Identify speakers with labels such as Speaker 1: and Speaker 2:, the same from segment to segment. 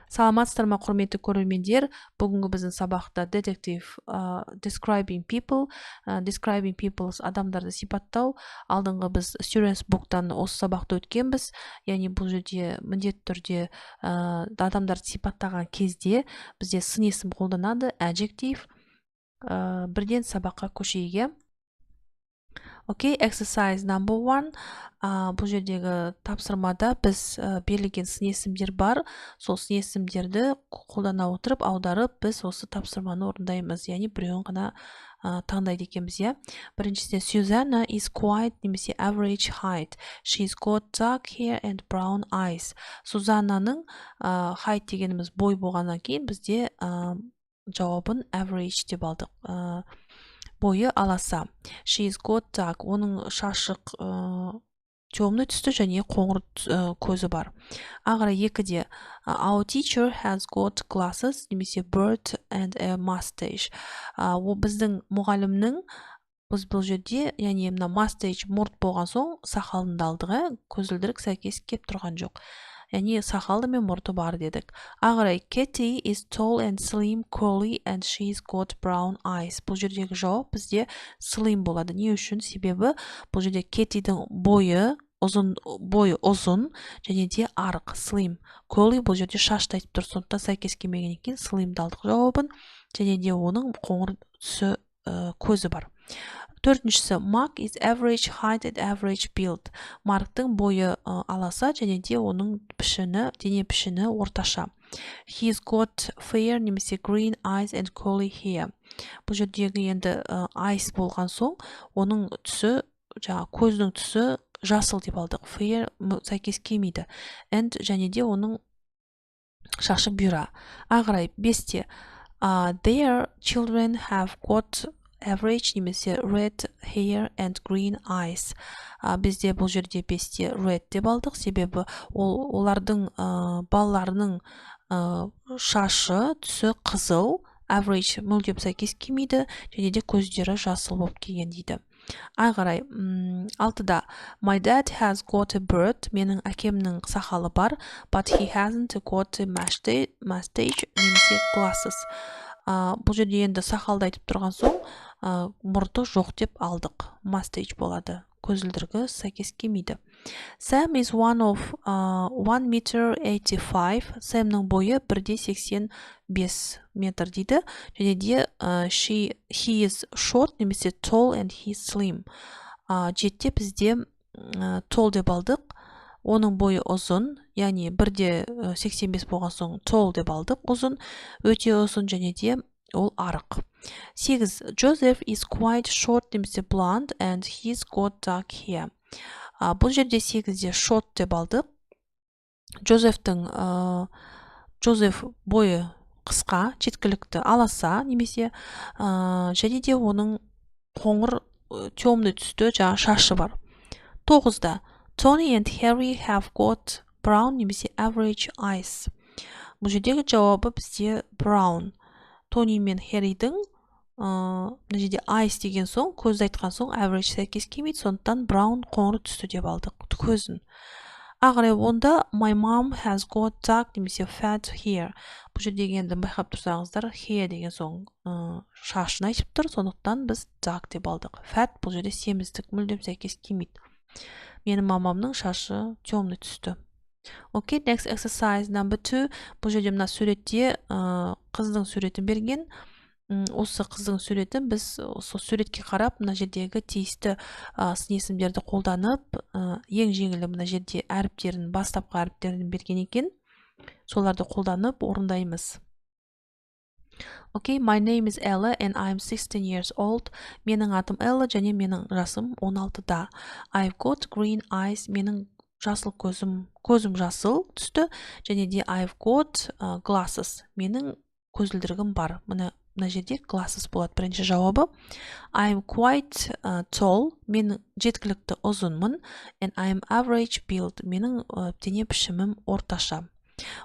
Speaker 1: Саламатсыздар ма, құрметті көрермендер? Бүгінгі біздің сабақта describing people адамдарды сипаттау. Алдыңғы біз students book'тан осы сабақты өткенбіз. Яғни бұл жерде міндетті түрде адамдарды сипаттаған кезде бізде сын есім қолданады, adjective. Бірден сабаққа көшейік. Окей, exercise number 1. Бұл жердегі тапсырмада біз берілген сын есімдер бар. Сол сын есімдерді қолдана отырып, аударып, біз осы тапсырманы орындаймыз. Яғни біреуін ғана таңдайды екенбіз, иә. Біріншісінде Susanna is quite немесе average height. She's got dark hair and brown eyes. Сузаннаның height дегеніміз бой болғаннан кейін бізде жауабын average деп алдық. Бойы аласа. She's got dark. Оның шашық темный түсті және қоңыр көзі бар. Ағыра екіде Our teacher has got glasses немесе beard and a mustache. Біздің мұғалімнің біз бұл жерде, яғни мына mustache мұрт болған соң сақалын алдыға көзілдірік сәйкес кеп тұрған жоқ. Яғни сақалы мен мұрты бар дедік. Ағырай, Katie is tall and slim, curly and she's got brown eyes. Бұл жердегі жауап бізде slim болады. Не үшін? Себебі бұл жерде Katie'дің бойы ұзын және де арық, slim. Curly бұл жерде шашты айтып тұр, сондықтан сәйкес келмеген екен slim'ді алдық жауабын, және де оның қоңыр түсі көзі бар. Төртіншісі, Mark is average height and average build. Марктың бойы аласа және де оның дене пішіні орташа. He's got fair немесе green eyes and curly hair. Бұл жердегі енді eyes болған соң, оның түсі, көздің түсі жасыл деп алдық. Fair сәйкес келмейді. And және де оның шашы бұйра. Ағырай, 5-те. Their children have got average немесе red hair and green eyes. Бізде бұл жерде 5-те red деп алдық, себебі олардың балаларының шашы түсі қызыл, average мүлдем сәйкес келмейді, және де көздері жасыл болып келген дейді. Ағарай, 6-да My dad has got a beard. Менің әкемнің сақалы бар, but he hasn't got a mustache немесе glasses. Бұл жерде енді сақалды айтып тұрған соң, мұрты жоқ деп алдық. Mustache болады. Көзілдірігі сәйкес келмейді. Sam is 1 meter 85. Сэмнің бойы 1,85 метр дейді. Және де he is short немесе tall and he's slim. 7-те бізде tall деп алдық. Оның бойы ұзын, яғни 1,85 болған соң tall деп алдық. Ұзын, өте ұзын және де ол арық. 8. Joseph is quite short немесе blonde and he's got dark hair. Бұл жерде 8-де short деп алдық. Joseph бойы қысқа, жеткілікті, аласа немесе және де оның қоңыр темный түсті шашы бар. 9-да Tony and Harry have got brown немесе average eyes. Бұл жердегі жауабы бізде brown. Тони мен Хэрридің мына жерде eyes деген соң, көзді айтқан соң average сәйкес келмейді, сондықтан brown қоңыр түсті деп алдық көзін. Ағырай, онда My mom has got dark немесе fat hair. Бұл жердегі енді байқап тұрсаңыздар, hair деген соң шашын айтып тұр, сондықтан біз dark деп алдық. Fat бұл жерде семіздік, мүлдем сәйкес келмейді. Менің мамамның шашы темный түсті. Окей, next exercise number 2. Бұл жерде мына суретте қыздың суретін берген. Осы қыздың суретін біз сол суретке қарап, мына жердегі тиісті сын есімдерді қолданып, ең жеңілі мына жерде әріптерін, бастапқы әріптерін берген екен. Соларды қолданып орындаймыз. Okay, my name is Ella and I'm 16 years old. Менің атым Ella және менің жасым 16-да. I've got green eyes. Менің жасыл көзім жасыл түсті, және де I've got glasses. Менің көзілдірігім бар. Мына жерде glasses болады бірінші жауабы. I'm quite tall. Мен жеткілікті ұзынмын. And I'm average build. Менің дене пішімім орташа.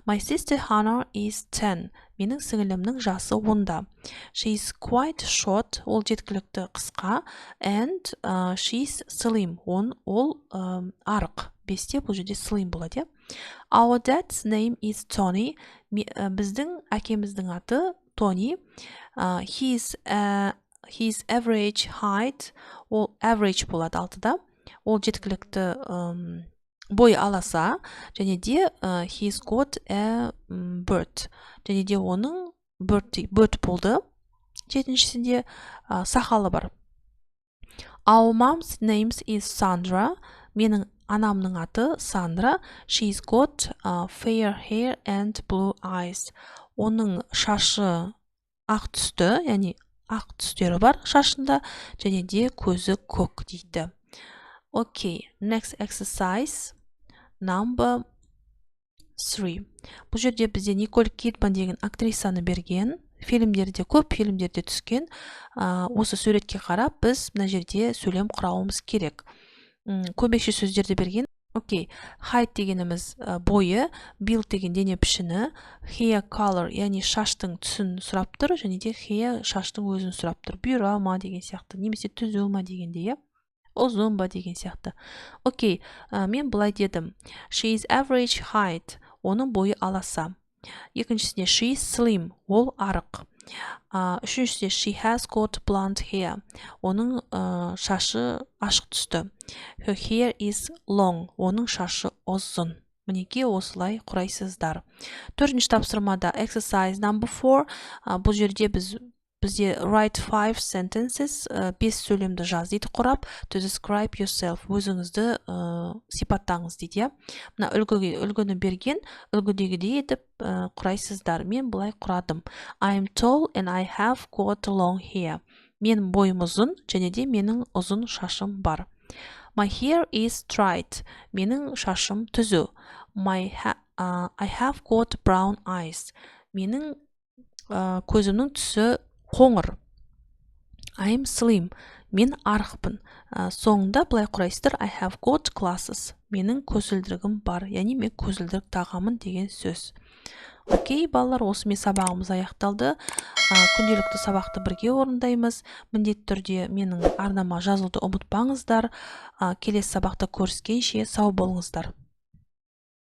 Speaker 1: My sister Hannah is 10. Менің сіңілімнің жасы 10-да. She's quite short. Ол жеткілікті қысқа. And she's slim. Ол арық. 5-те бұл жерде slim болады. Our dad's name is Tony. Біздің әкеміздің аты Тони. His average height, ол average болады алтыда. Ол жеткілікті бой аласа, және де he's got a bird. Және де оның bird болды. Жетіншісінде сақалы бар. Our mom's name is Sandra. Менің анамның аты Сандра. She's got fair hair and blue eyes. Оның шашы ақ түсті, яғни ақ түстері бар шашында, және де көзі көк дейді. Okay, next exercise number 3. Бұл жерде бізде Николь Кидман деген актрисаны берген. Фильмдерде, көп фильмдерде түскен. Осы суретке қарап, біз мына жерде сөйлем құрауымыз керек. Көмекші сөздерді берген. Окей, height дегеніміз бойы, build деген дене пішіні, hair color, яғни шаштың түсін сұрап тұр, және де hair шаштың өзін сұрап тұр. Бұйра ма деген сияқты, немесе түзу ма дегенде, ұзын ба деген сияқты. Окей, мен былай дедім. She is average height, оның бойы аласа. Екіншісіне she is slim, ол арық. Үшіншісіне she has got blonde hair, оның шашы ашық түсті. Her hair is long, оның шашы ұзын. Мінеке осылай құрайсыздар. Төртінші тапсырмада exercise number 4. Бұл жерде бізде write 5 sentences, 5 сөйлемді жаз дейді құрап, to describe yourself, өзіңізді сипаттаңыз дейді. Мына үлгіні берген, үлгідегідей етіп құрайсыздар. Мен бұлай құрадым. I'm tall and I have got long hair. Менің бойым ұзын, және де менің ұзын шашым бар. My hair is straight. Менің шашым түзу. I have got brown eyes. Менің көзімнің түсі қоңыр. I'm slim. Мен арықпын. Соңында былай құрайсыздар. I have got glasses. Менің көзілдірігім бар. Яғни мен көзілдірік тағамын деген сөз. Окей, балалар, осымен сабағымыз аяқталды. Күнделікті сабақты бірге орындаймыз. Міндетті түрде менің арнама жазылуды ұмытпаңыздар. Келесі сабақта көріскенше сау болыңыздар.